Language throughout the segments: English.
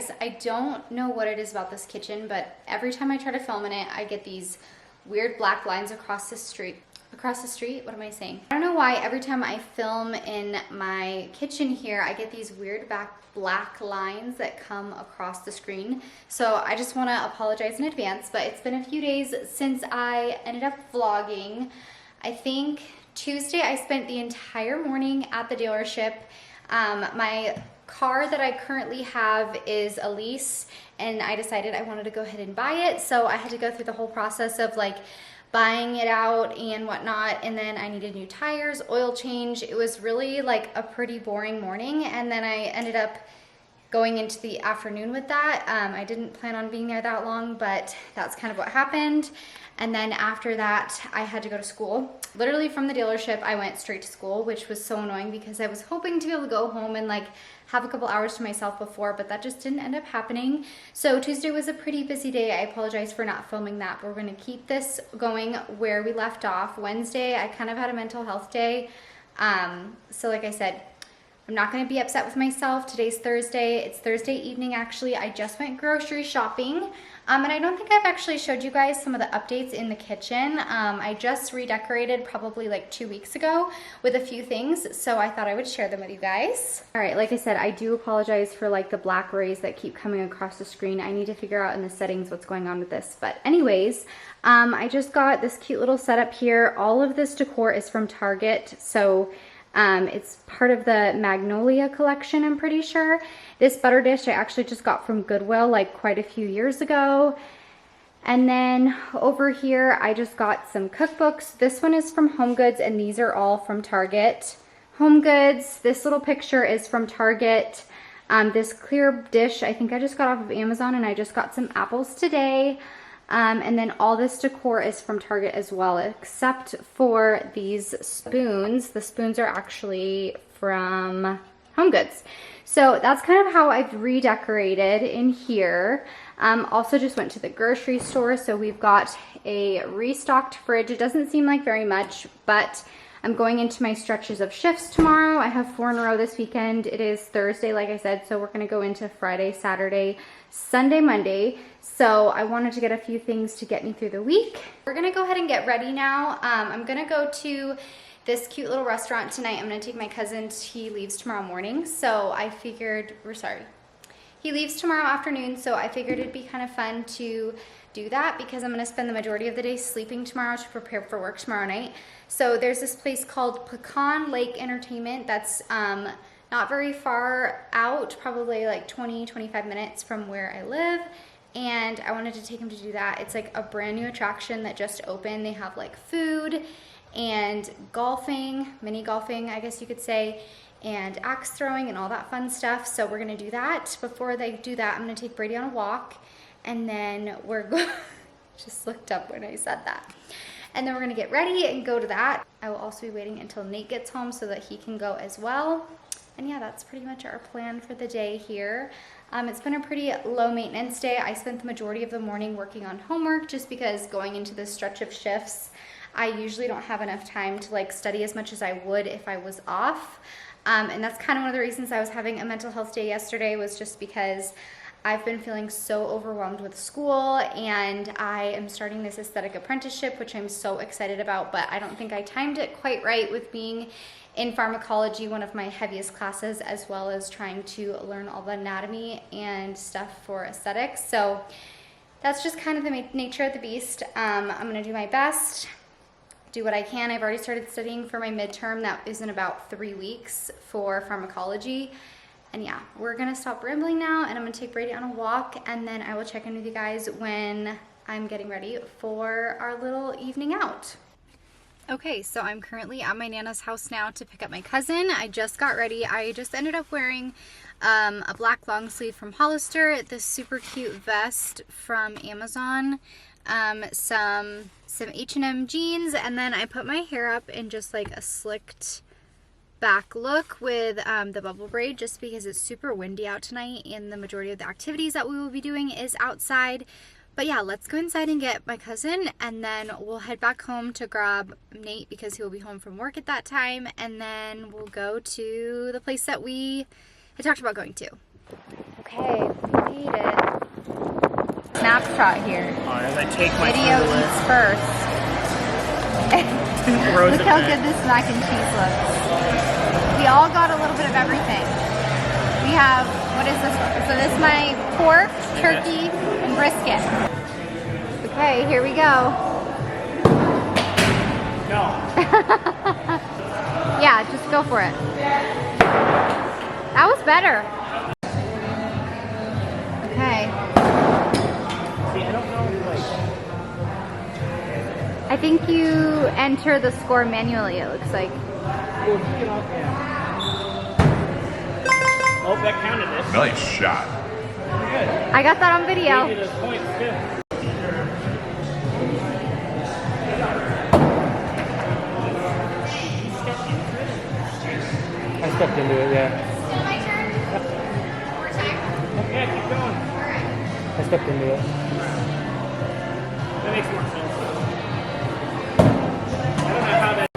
guys, I don't know what it is about this kitchen, but every time I try to film in it, I get these weird black lines across the street. Across the street? What am I saying? I don't know why every time I film in my kitchen here, I get these weird black lines that come across the screen. So I just want to apologize in advance, but it's been a few days since I ended up vlogging. I think Tuesday I spent the entire morning at the dealership. My car that I currently have is a lease, and I decided I wanted to go ahead and buy it. So I had to go through the whole process of like buying it out and whatnot, and then I needed new tires, oil change. It was really like a pretty boring morning, and then I ended up going into the afternoon with that. I didn't plan on being there that long, but that's kind of what happened. And then after that, I had to go to school. Literally from the dealership, I went straight to school, which was so annoying because I was hoping to be able to go home and like have a couple hours to myself before, but that just didn't end up happening. So Tuesday was a pretty busy day. I apologize for not filming that, but we're gonna keep this going where we left off. Wednesday, I kind of had a mental health day. So like I said, I'm not gonna be upset with myself. Today's Thursday. It's Thursday evening, actually. I just went grocery shopping. And I don't think I've actually showed you guys some of the updates in the kitchen. I just redecorated probably like 2 weeks ago with a few things, so I thought I would share them with you guys. All right, like I said, I do apologize for like the black rays that keep coming across the screen. I need to figure out in the settings what's going on with this. But anyways, I just got this cute little setup here. All of this decor is from Target, so it's part of the Magnolia collection, I'm pretty sure. This butter dish I actually just got from Goodwill like quite a few years ago. And then over here I just got some cookbooks. This one is from Home Goods, and these are all from Target. Home Goods, this little picture is from Target. This clear dish I think I just got off of Amazon, and I just got some apples today. And then all this decor is from Target as well, except for these spoons. The spoons are actually from Home Goods. So that's kind of how I've redecorated in here. Also just went to the grocery store, so we've got a restocked fridge. It doesn't seem like very much, but I'm going into my stretches of shifts tomorrow. I have 4 in a row this weekend. It is Thursday, like I said, so we're gonna go into Friday, Saturday, Sunday, Monday. So I wanted to get a few things to get me through the week. We're gonna go ahead and get ready now. I'm gonna go to this cute little restaurant tonight. I'm gonna take my cousin. He leaves tomorrow morning, so I figured, he leaves tomorrow afternoon, so I figured it'd be kind of fun to do that because I'm gonna spend the majority of the day sleeping tomorrow to prepare for work tomorrow night. So there's this place called Pecan Lake Entertainment that's not very far out, probably like 20-25 minutes from where I live. And I wanted to take him to do that. It's like a brand new attraction that just opened. They have like food and golfing, mini golfing, I guess you could say, and axe throwing and all that fun stuff. So we're gonna do that. Before they do that, I'm gonna take Brady on a walk, and then we're going just looked up when I said that. And then we're gonna get ready and go to that. I will also be waiting until Nate gets home so that he can go as well. And yeah, that's pretty much our plan for the day here. It's been a pretty low maintenance day. I spent the majority of the morning working on homework just because going into this stretch of shifts, I usually don't have enough time to like study as much as I would if I was off. And that's kind of one of the reasons I was having a mental health day yesterday, was just because I've been feeling so overwhelmed with school, and I am starting this aesthetic apprenticeship, which I'm so excited about, but I don't think I timed it quite right with being in pharmacology, one of my heaviest classes, as well as trying to learn all the anatomy and stuff for aesthetics. So that's just kind of the nature of the beast. I'm gonna do my best, do what I can. I've already started studying for my midterm that is in about 3 weeks for pharmacology. And yeah, we're gonna stop rambling now, and I'm gonna take Brady on a walk, and then I will check in with you guys when I'm getting ready for our little evening out. Okay, so I'm currently at my Nana's house now to pick up my cousin. I just got ready. I just ended up wearing a black long sleeve from Hollister, this super cute vest from Amazon, some H&M jeans, and then I put my hair up in just like a slicked back look with the bubble braid, just because it's super windy out tonight and the majority of the activities that we will be doing is outside. But yeah, let's go inside and get my cousin, and then we'll head back home to grab Nate because he will be home from work at that time, and then we'll go to the place that we had talked about going to. Okay, made it. Snapshot here. As I take my Video eats first. Look how good this mac and cheese looks. We all got a little bit of everything. We have, what is this one? So this is my pork, turkey, and brisket. Okay, here we go. No. Yeah, just go for it. That was better. Okay. See, I don't know, I think you enter the score manually, it looks like. Oh, that counted it. Nice shot. Good. I got that on video. Gave you those points too. I stepped into it, yeah. Still my turn? More time? Yeah, keep going. Alright. I stepped into it. That makes more sense. I don't know how that.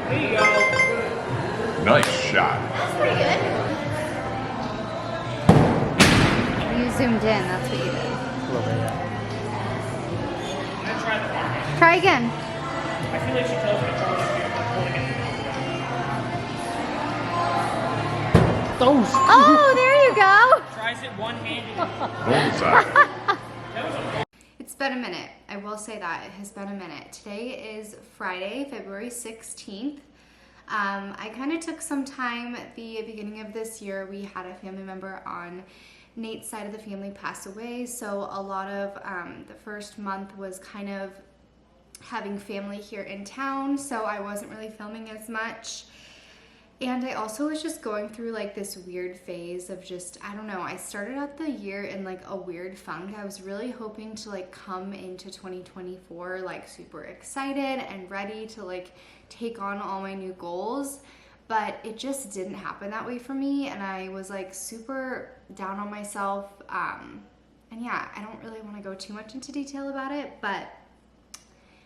There you go. Nice shot. That's pretty good. You zoomed in, that's what you did. A little bit, yeah. Try again. I feel like she tells me to hold it here, but holding it. Those. Oh, there you go. Tries it one-handed. Bullseye. It's been a minute. I will say that. It has been a minute. Today is Friday, February 16th. I kind of took some time at the beginning of this year. We had a family member on Nate's side of the family pass away, so a lot of the first month was kind of having family here in town, so I wasn't really filming as much. And I also was just going through like this weird phase of just, I don't know, I started out the year in like a weird funk. I was really hoping to like come into 2024 like super excited and ready to like take on all my new goals, but it just didn't happen that way for me, and I was like super down on myself. And yeah, I don't really want to go too much into detail about it, but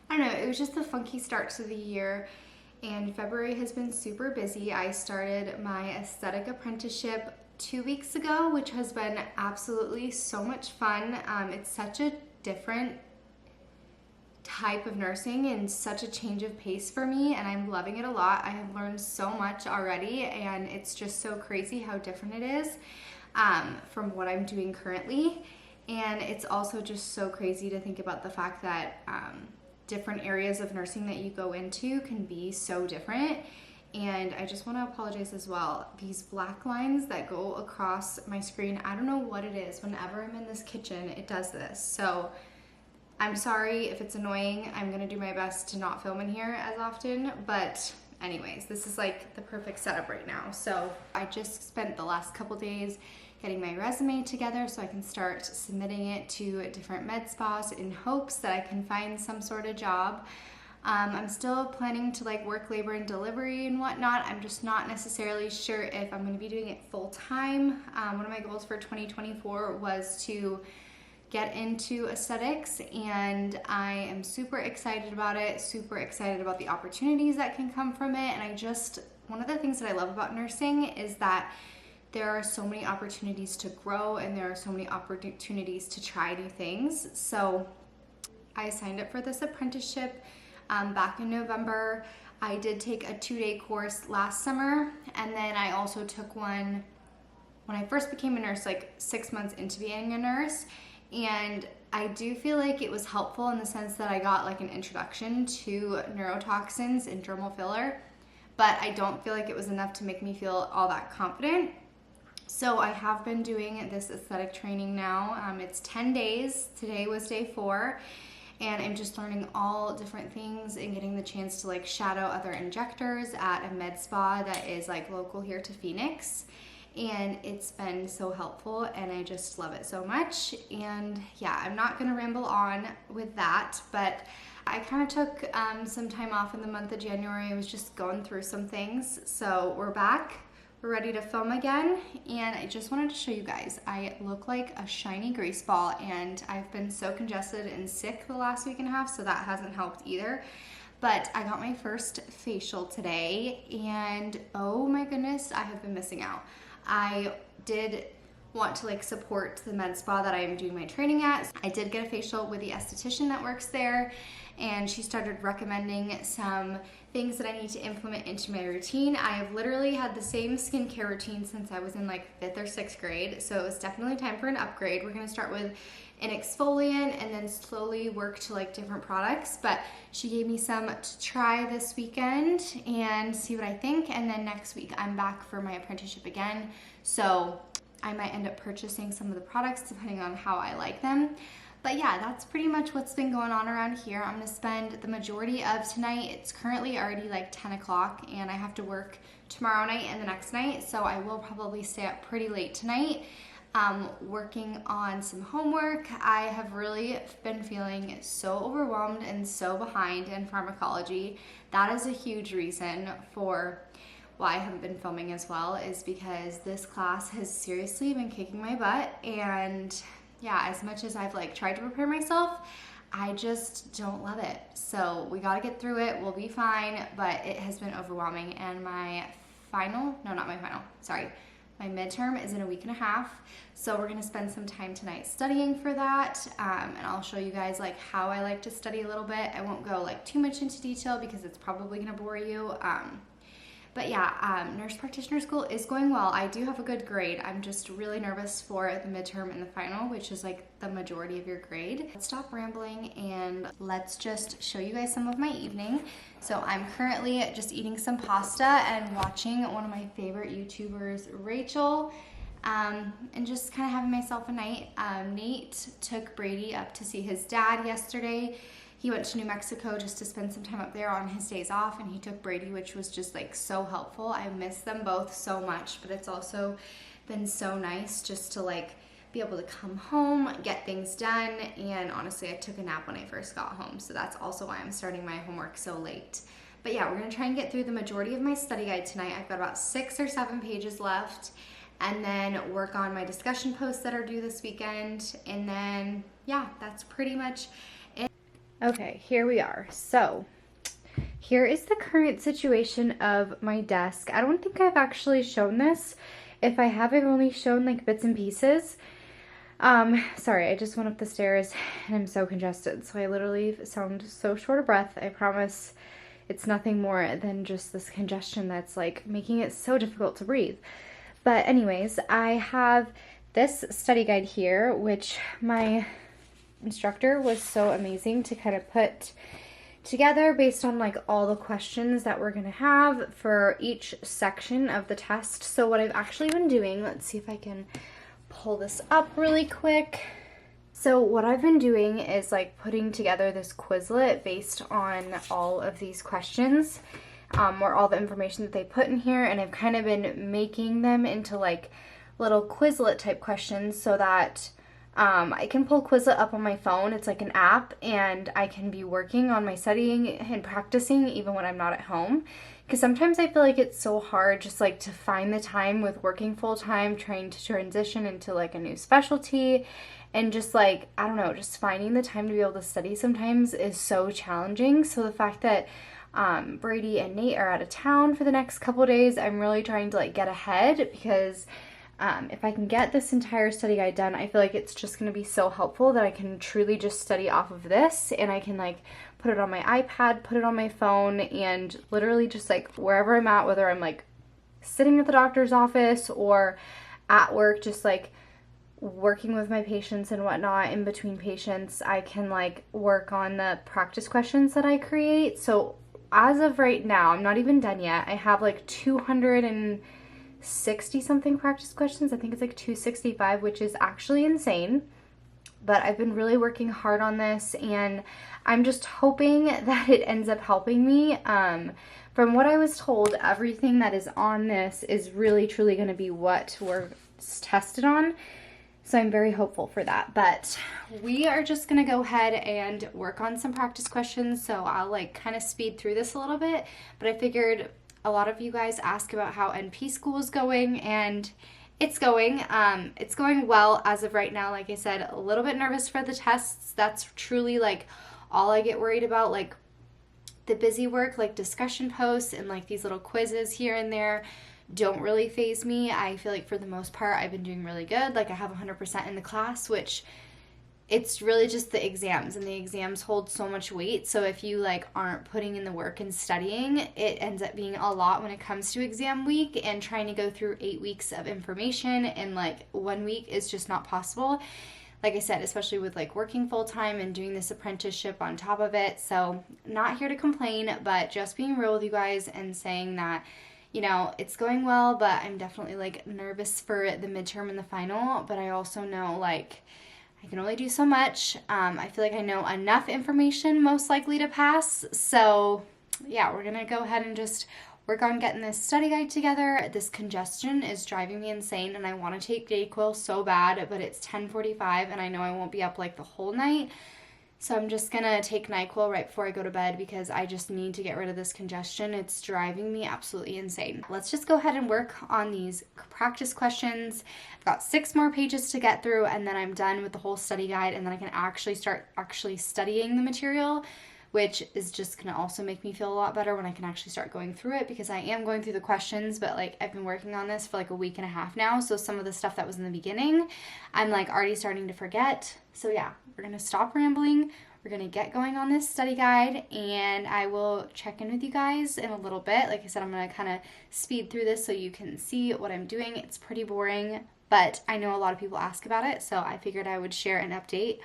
I don't know, it was just a funky start to the year. And February has been super busy. I started my aesthetic apprenticeship 2 weeks ago, which has been absolutely so much fun. It's such a different type of nursing and such a change of pace for me, and I'm loving it a lot. I have learned so much already, and it's just so crazy how different it is from what I'm doing currently. And it's also just so crazy to think about the fact that different areas of nursing that you go into can be so different. And I just want to apologize as well. These black lines that go across my screen, I don't know what it is. Whenever I'm in this kitchen, it does this. So I'm sorry if it's annoying. I'm going to do my best to not film in here as often. But anyways, this is like the perfect setup right now. So I just spent the last couple days getting my resume together so I can start submitting it to different med spas in hopes that I can find some sort of job. I'm still planning to like work labor and delivery and whatnot. I'm just not necessarily sure if I'm going to be doing it full time. One of my goals for 2024 was to get into aesthetics, and I am super excited about it, super excited about the opportunities that can come from it. And one of the things that I love about nursing is that there are so many opportunities to grow, and there are so many opportunities to try new things. So I signed up for this apprenticeship back in November. I did take a 2-day course last summer, and then I also took one when I first became a nurse, like 6 months into being a nurse. And I do feel like it was helpful in the sense that I got like an introduction to neurotoxins and dermal filler, but I don't feel like it was enough to make me feel all that confident. So I have been doing this aesthetic training now. It's 10 days. Today was day 4, and I'm just learning all different things and getting the chance to like shadow other injectors at a med spa that is like local here to Phoenix. And it's been so helpful, and I just love it so much. And yeah, I'm not gonna ramble on with that, but I kind of took some time off in the month of January. I was just going through some things. So we're back. We're ready to film again, and I just wanted to show you guys. I look like a shiny grease ball, and I've been so congested and sick the last week and a half, so that hasn't helped either. but I got my first facial today, and oh my goodness, I have been missing out. I did want to like support the med spa that I am doing my training at. I did get a facial with the esthetician that works there, and she started recommending some things that I need to implement into my routine. I have literally had the same skincare routine since I was in like 5th or 6th grade, so it was definitely time for an upgrade. We're gonna start with an exfoliant and then slowly work to like different products, but she gave me some to try this weekend and see what I think, and then next week I'm back for my apprenticeship again, so I might end up purchasing some of the products depending on how I like them. But yeah, that's pretty much what's been going on around here. I'm gonna spend the majority of tonight. It's currently already like 10 o'clock and I have to work tomorrow night and the next night, so I will probably stay up pretty late tonight working on some homework. I have really been feeling so overwhelmed and so behind in pharmacology. That is a huge reason for why I haven't been filming as well, is because this class has seriously been kicking my butt, and yeah, as much as I've like tried to prepare myself, I just don't love it. So we gotta get through it, we'll be fine, but it has been overwhelming. And my midterm is in a week and a half, so we're gonna spend some time tonight studying for that, and I'll show you guys like how I like to study a little bit. I won't go like too much into detail because it's probably gonna bore you. But yeah, nurse practitioner school is going well. I do have a good grade. I'm just really nervous for the midterm and the final, which is like the majority of your grade. Let's stop rambling and let's just show you guys some of my evening. So I'm currently just eating some pasta and watching one of my favorite YouTubers, Rachel, and just kind of having myself a night. Nate took Brady up to see his dad yesterday. He went to New Mexico just to spend some time up there on his days off, and he took Brady, which was just like so helpful. I miss them both so much, but it's also been so nice just to like be able to come home, get things done, and honestly, I took a nap when I first got home, so that's also why I'm starting my homework so late. But yeah, we're gonna try and get through the majority of my study guide tonight. I've got about 6 or 7 pages left, and then work on my discussion posts that are due this weekend, and then yeah, that's pretty much it. Okay, here we are. So here is the current situation of my desk. I don't think I've actually shown this. If I have, I've only shown like bits and pieces. Sorry, I just went up the stairs and I'm so congested, so I literally sound so short of breath. I promise it's nothing more than just this congestion that's like making it so difficult to breathe. But anyways, I have this study guide here, which my instructor was so amazing to kind of put together based on like all the questions that we're gonna have for each section of the test. So what I've actually been doing, let's see if I can pull this up really quick. So what I've been doing is like putting together this Quizlet based on all of these questions, or all the information that they put in here, and I've kind of been making them into like little Quizlet type questions so that I can pull Quizlet up on my phone. It's like an app, and I can be working on my studying and practicing even when I'm not at home. Because sometimes I feel like it's so hard just like to find the time with working full time, trying to transition into like a new specialty, and just like, I don't know, just finding the time to be able to study sometimes is so challenging. So the fact that Brady and Nate are out of town for the next couple days, I'm really trying to like get ahead, because if I can get this entire study guide done, I feel like it's just going to be so helpful that I can truly just study off of this, and I can like put it on my iPad, put it on my phone, and literally just like wherever I'm at, whether I'm like sitting at the doctor's office or at work, just like working with my patients and whatnot in between patients, I can like work on the practice questions that I create. So as of right now, I'm not even done yet. I have like 260 something practice questions. I think it's like 265, which is actually insane. But I've been really working hard on this, and I'm just hoping that it ends up helping me. From what I was told, everything that is on this is really truly going to be what we're tested on. So I'm very hopeful for that. But we are just going to go ahead and work on some practice questions. So I'll like kind of speed through this a little bit. But I figured a lot of you guys ask about how NP school is going, and it's going well as of right now. Like I said, a little bit nervous for the tests. That's truly like all I get worried about. Like The busy work, like discussion posts and like these little quizzes here and there, don't really faze me. I feel like for the most part, I've been doing really good. Like I have 100% in the class, which it's really just the exams, and the exams hold so much weight. So if you like aren't putting in the work and studying, it ends up being a lot when it comes to exam week, and trying to go through 8 weeks of information in like 1 week is just not possible. Like I said, especially with like working full time and doing this apprenticeship on top of it. So not here to complain, but just being real with you guys and saying that, you know, it's going well, but I'm definitely like nervous for the midterm and the final. But I also know like I can only do so much. I feel like I know enough information most likely to pass. So yeah, we're going to go ahead and just work on getting this study guide together. This congestion is driving me insane, and I want to take Dayquil so bad, but it's 10:45 and I know I won't be up like the whole night. So I'm just going to take NyQuil right before I go to bed because I just need to get rid of this congestion. It's driving me absolutely insane. Let's just go ahead and work on these practice questions. I've got 6 more pages to get through, and then I'm done with the whole study guide, and then I can actually start studying the material, which is just going to also make me feel a lot better when I can actually start going through it, because I am going through the questions, but like I've been working on this for like a week and a half now. So some of the stuff that was in the beginning, I'm like already starting to forget. So yeah, we're going to stop rambling. We're going to get going on this study guide, and I will check in with you guys in a little bit. Like I said, I'm going to kind of speed through this so you can see what I'm doing. It's pretty boring, but I know a lot of people ask about it, so I figured I would share an update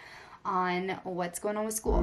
on what's going on with school.